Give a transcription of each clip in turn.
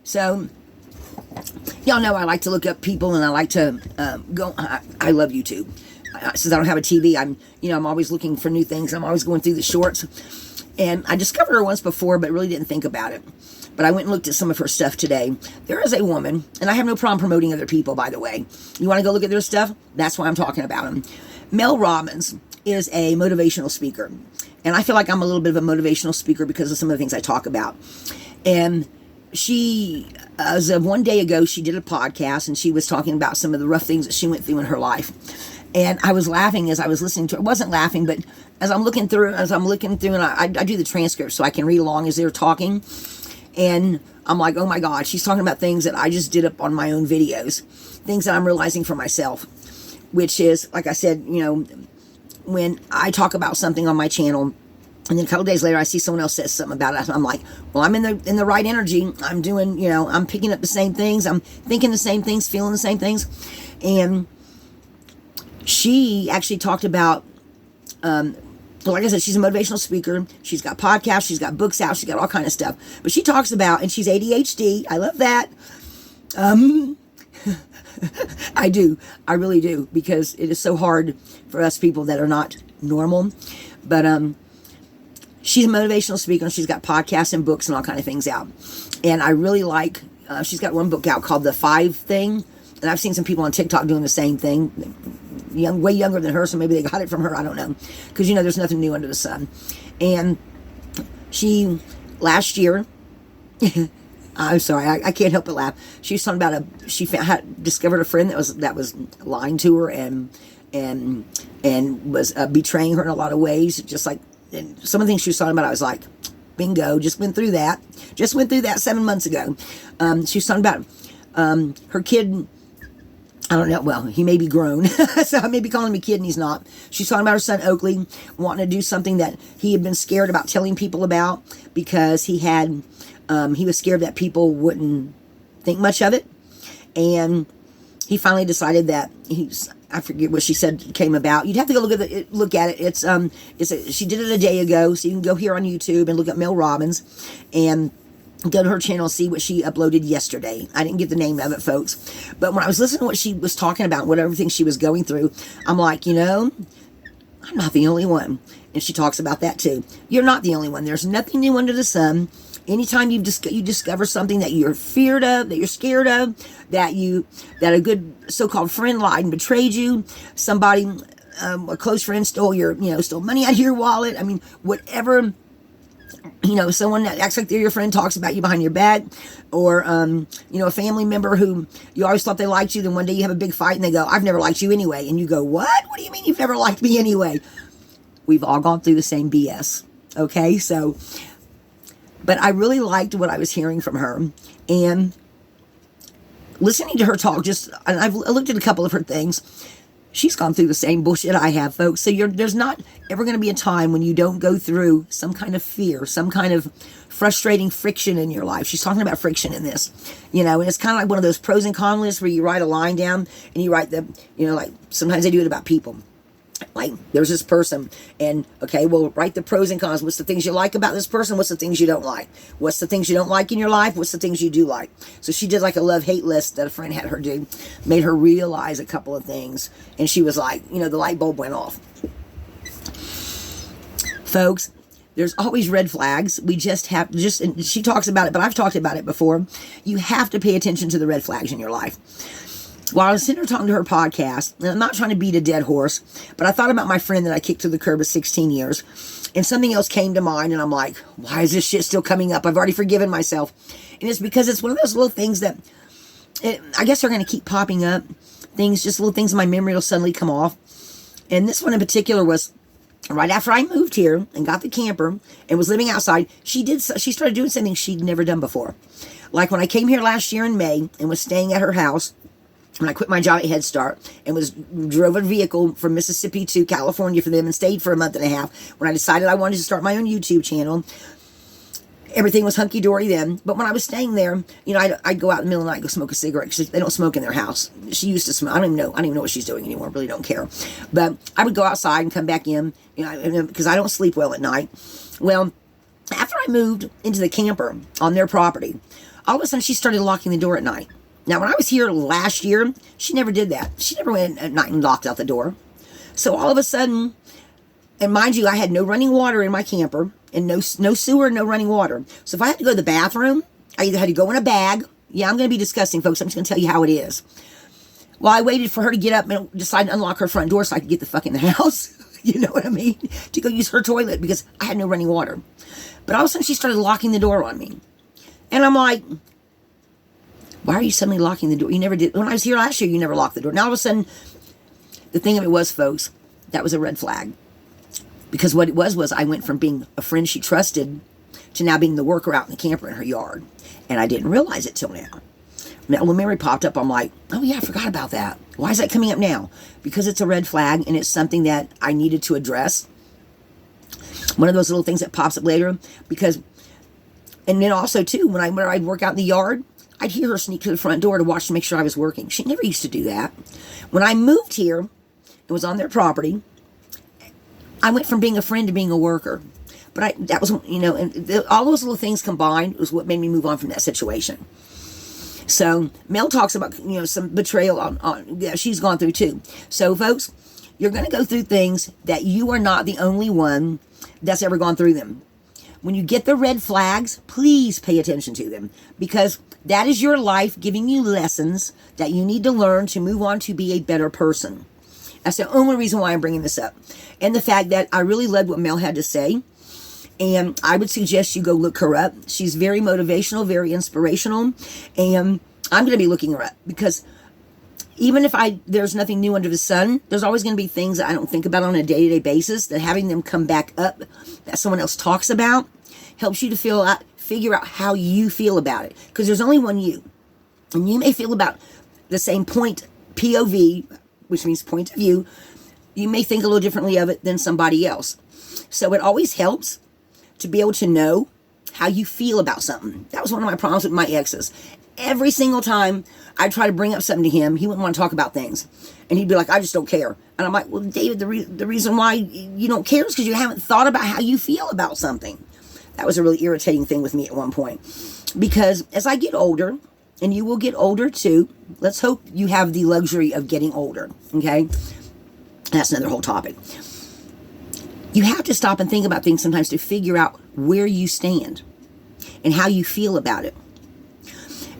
So, y'all know I like to look up people, and I like to I love YouTube. Since I don't have a TV, I'm always looking for new things. I'm always going through the shorts. And I discovered her once before, but really didn't think about it. But I went and looked at some of her stuff today. There is a woman, and I have no problem promoting other people, by the way. You want to go look at their stuff? That's why I'm talking about them. Mel Robbins is a motivational speaker. And I feel like I'm a little bit of a motivational speaker because of some of the things I talk about. And she, as of one day ago, she did a podcast, and she was talking about some of the rough things that she went through in her life. And I was laughing as I was listening to it. I wasn't laughing, but as I'm looking through, and I do the transcript so I can read along as they're talking. And I'm like, oh my God, she's talking about things that I just did up on my own videos, things that I'm realizing for myself, which is, like I said, when I talk about something on my channel, and then a couple days later, I see someone else says something about it. I'm like, well, I'm in the right energy. I'm doing, I'm picking up the same things. I'm thinking the same things, feeling the same things. And she actually talked about, like I said, she's a motivational speaker. She's got podcasts. She's got books out. She's got all kind of stuff. But she talks about, and she's ADHD. I love that. I do. I really do. Because it is so hard for us people that are not normal. But she's a motivational speaker. And she's got podcasts and books and all kind of things out. And I really like, she's got one book out called The 5 Thing. And I've seen some people on TikTok doing the same thing. Way younger than her, so maybe they got it from her. I don't know. Because, there's nothing new under the sun. And she, last year, I'm sorry, I can't help but laugh. She was talking about had discovered a friend that was lying to her and was betraying her in a lot of ways. Just like, and some of the things she was talking about, I was like, bingo, just went through that. Just went through that 7 months ago. She was talking about her kid. I don't know. Well, he may be grown, so I may be calling him a kid, and he's not. She's talking about her son, Oakley, wanting to do something that he had been scared about telling people about because he was scared that people wouldn't think much of it. And he finally decided that I forget what she said came about. You'd have to go look at it. She did it a day ago, so you can go here on YouTube and look at Mel Robbins and go to her channel and see what she uploaded yesterday. I didn't get the name of it, folks. But when I was listening to what she was talking about, what everything she was going through, I'm like, I'm not the only one. And she talks about that too. You're not the only one. There's nothing new under the sun. Anytime you discover something that you're feared of, that you're scared of, that a good so-called friend lied and betrayed you, somebody, a close friend stole money out of your wallet. I mean, whatever. Someone that acts like they're your friend talks about you behind your back, or, a family member who you always thought they liked you, then one day you have a big fight and they go, I've never liked you anyway. And you go, what? What do you mean you've never liked me anyway? We've all gone through the same BS. Okay, so, but I really liked what I was hearing from her, and listening to her talk, and I've looked at a couple of her things. She's gone through the same bullshit I have, folks. So there's not ever going to be a time when you don't go through some kind of fear, some kind of frustrating friction in your life. She's talking about friction in this, and it's kind of like one of those pros and cons lists where you write a line down and you write like sometimes they do it about people. Like, there's this person, and, okay, well, write the pros and cons. What's the things you like about this person? What's the things you don't like? What's the things you don't like in your life? What's the things you do like? So she did like a love-hate list that a friend had her do, made her realize a couple of things, and she was like, the light bulb went off. Folks, there's always red flags. We and she talks about it, but I've talked about it before. You have to pay attention to the red flags in your life. While I was sitting there talking to her podcast, and I'm not trying to beat a dead horse, but I thought about my friend that I kicked to the curb at 16 years, and something else came to mind, and I'm like, why is this shit still coming up? I've already forgiven myself. And it's because it's one of those little things that, I guess they're going to keep popping up. Just little things in my memory will suddenly come off. And this one in particular was right after I moved here and got the camper and was living outside. She started doing something she'd never done before. Like when I came here last year in May and was staying at her house, when I quit my job at Head Start and drove a vehicle from Mississippi to California for them and stayed for a month and a half. When I decided I wanted to start my own YouTube channel, everything was hunky-dory then. But when I was staying there, I'd go out in the middle of the night and go smoke a cigarette because they don't smoke in their house. She used to smoke. I don't even know what she's doing anymore. I really don't care. But I would go outside and come back in, because I don't sleep well at night. Well, after I moved into the camper on their property, all of a sudden she started locking the door at night. Now, when I was here last year, she never did that. She never went at night and locked out the door. So all of a sudden, and mind you, I had no running water in my camper and no sewer, no running water. So if I had to go to the bathroom, I either had to go in a bag. Yeah, I'm going to be disgusting, folks. I'm just going to tell you how it is. Well, I waited for her to get up and decide to unlock her front door so I could get the fuck in the house. You know what I mean? To go use her toilet because I had no running water. But all of a sudden she started locking the door on me. And I'm like, why are you suddenly locking the door? You never did. When I was here last year, you never locked the door. Now all of a sudden, the thing of it was, folks, that was a red flag. Because what it was I went from being a friend she trusted to now being the worker out in the camper in her yard. And I didn't realize it till now. Now, when memory popped up, I'm like, oh yeah, I forgot about that. Why is that coming up now? Because it's a red flag and it's something that I needed to address. One of those little things that pops up later. Because, and then also too, when I'd work out in the yard, I'd hear her sneak to the front door to watch to make sure I was working. She never used to do that. When I moved here, it was on their property. I went from being a friend to being a worker. But that was, you know, and all those little things combined was what made me move on from that situation. So Mel talks about, you know, some betrayal yeah, she's gone through too. So folks, you're going to go through things that you are not the only one that's ever gone through them. When you get the red flags, please pay attention to them, because that is your life giving you lessons that you need to learn to move on to be a better person. That's the only reason why I'm bringing this up. And the fact that I really loved what Mel had to say. And I would suggest you go look her up. She's very motivational, very inspirational. And I'm going to be looking her up because even if there's nothing new under the sun, there's always going to be things that I don't think about on a day-to-day basis, that having them come back up that someone else talks about helps you to figure out how you feel about it. Because there's only one you. And you may feel about the same point, POV, which means point of view. You may think a little differently of it than somebody else. So it always helps to be able to know how you feel about something. That was one of my problems with my exes. Every single time I try to bring up something to him, he wouldn't want to talk about things. And he'd be like, I just don't care. And I'm like, well, David, the reason why you don't care is because you haven't thought about how you feel about something. That was a really irritating thing with me at one point. Because as I get older, and you will get older too, let's hope you have the luxury of getting older, okay? That's another whole topic. You have to stop and think about things sometimes to figure out where you stand and how you feel about it.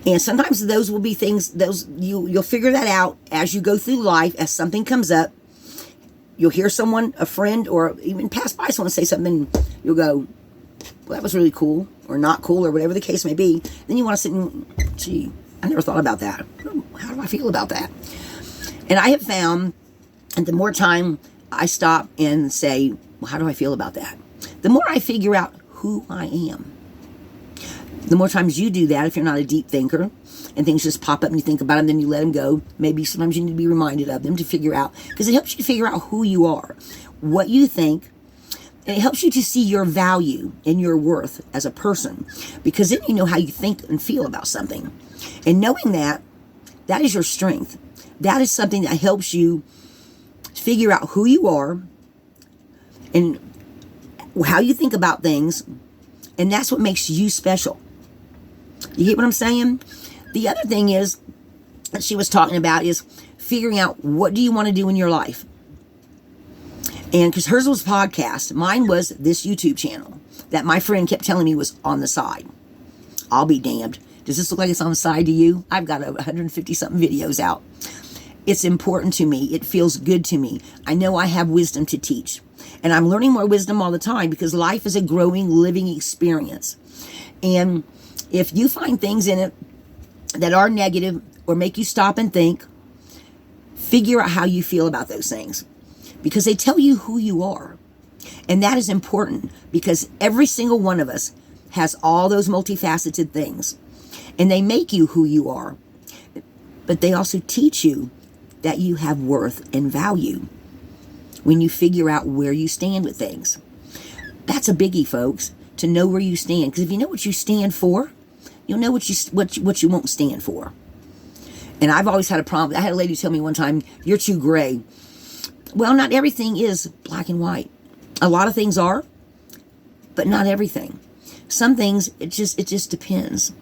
And sometimes those will be things, you'll figure that out as you go through life, as something comes up. You'll hear someone, a friend, or even pass by someone say something, and you'll go, well, that was really cool, or not cool, or whatever the case may be. Then you want to sit and, gee, I never thought about that. How do I feel about that? And I have found that the more time I stop and say, well, how do I feel about that? The more I figure out who I am. The more times you do that, if you're not a deep thinker, and things just pop up and you think about them, then you let them go. Maybe sometimes you need to be reminded of them to figure out, because it helps you to figure out who you are, what you think, and it helps you to see your value and your worth as a person, because then you know how you think and feel about something. And knowing that, that is your strength. That is something that helps you figure out who you are and how you think about things, and that's what makes you special. You get what I'm saying? The other thing is that she was talking about is figuring out, what do you want to do in your life? And because hers was podcast, mine was this YouTube channel that my friend kept telling me was on the side. I'll be damned. Does this look like it's on the side to you? I've got 150 something videos out. It's important to me. It feels good to me. I know I have wisdom to teach. And I'm learning more wisdom all the time, because life is a growing, living experience. And if you find things in it that are negative or make you stop and think, figure out how you feel about those things, because they tell you who you are. And that is important, because every single one of us has all those multifaceted things, and they make you who you are. But they also teach you that you have worth and value when you figure out where you stand with things. That's a biggie, folks, to know where you stand. Because if you know what you stand for, you'll know what you won't stand for. And I've always had a problem. I had a lady tell me one time, you're too gray. Well, not everything is black and white. A lot of things are, but not everything. Some things, it just depends.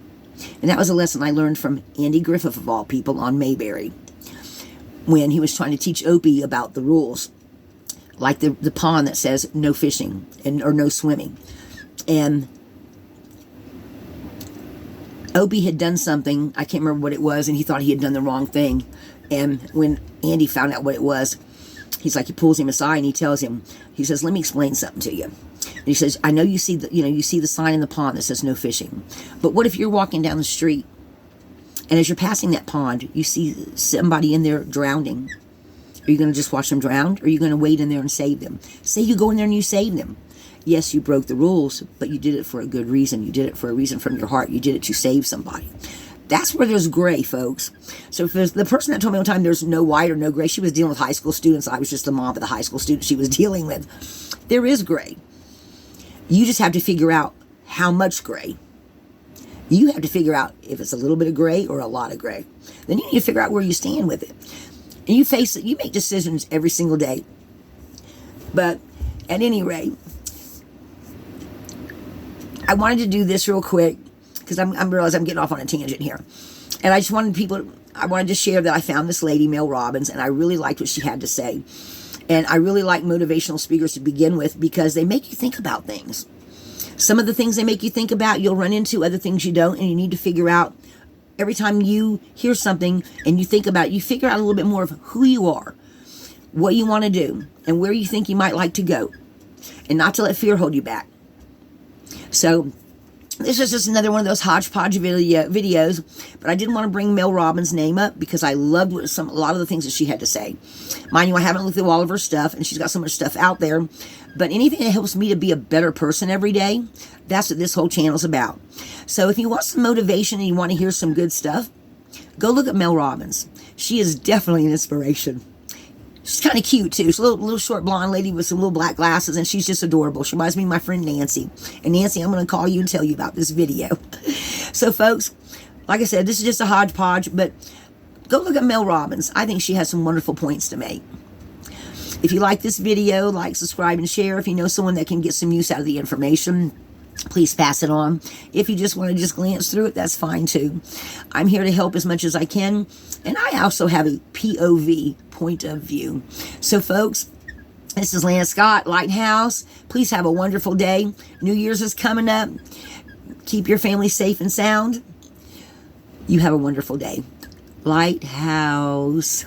And that was a lesson I learned from Andy Griffith, of all people, on Mayberry, when he was trying to teach Opie about the rules, like the pond that says no fishing or no swimming. And Opie had done something, I can't remember what it was, and he thought he had done the wrong thing. And when Andy found out what it was, he's like, he pulls him aside and he tells him, he says, let me explain something to you. And he says, I know you see the sign in the pond that says no fishing, but what if you're walking down the street and as you're passing that pond, you see somebody in there drowning? Are you going to just watch them drown, or are you going to wait in there and save them? Say you go in there and you save them. Yes, you broke the rules, but you did it for a good reason. You did it for a reason from your heart. You did it to save somebody. That's where there's gray, folks. So if there's the person that told me one time there's no white or no gray, she was dealing with high school students. I was just the mom of the high school students she was dealing with. There is gray. You just have to figure out how much gray. You have to figure out if it's a little bit of gray or a lot of gray. Then you need to figure out where you stand with it. And you face it. You make decisions every single day. But at any rate, I wanted to do this real quick because I'm realizing I'm getting off on a tangent here. And I just wanted to share that I found this lady, Mel Robbins, and I really liked what she had to say. And I really like motivational speakers to begin with because they make you think about things. Some of the things they make you think about, you'll run into, other things you don't, and you need to figure out, every time you hear something and you think about it, you figure out a little bit more of who you are, what you want to do, and where you think you might like to go, and not to let fear hold you back. So this is just another one of those hodgepodge videos, but I didn't want to bring Mel Robbins' name up because I loved a lot of the things that she had to say. Mind you, I haven't looked through all of her stuff, and she's got so much stuff out there, but anything that helps me to be a better person every day, that's what this whole channel is about. So if you want some motivation and you want to hear some good stuff, go look at Mel Robbins. She is definitely an inspiration. She's kind of cute, too. She's a little short blonde lady with some little black glasses, and she's just adorable. She reminds me of my friend Nancy. And Nancy, I'm going to call you and tell you about this video. So, folks, like I said, this is just a hodgepodge, but go look at Mel Robbins. I think she has some wonderful points to make. If you like this video, like, subscribe, and share. If you know someone that can get some use out of the information, please pass it on. If you just want to glance through it, that's fine too. I'm here to help as much as I can. And I also have a POV, point of view. So folks, this is Lana Scott, Lighthouse. Please have a wonderful day. New Year's is coming up. Keep your family safe and sound. You have a wonderful day. Lighthouse.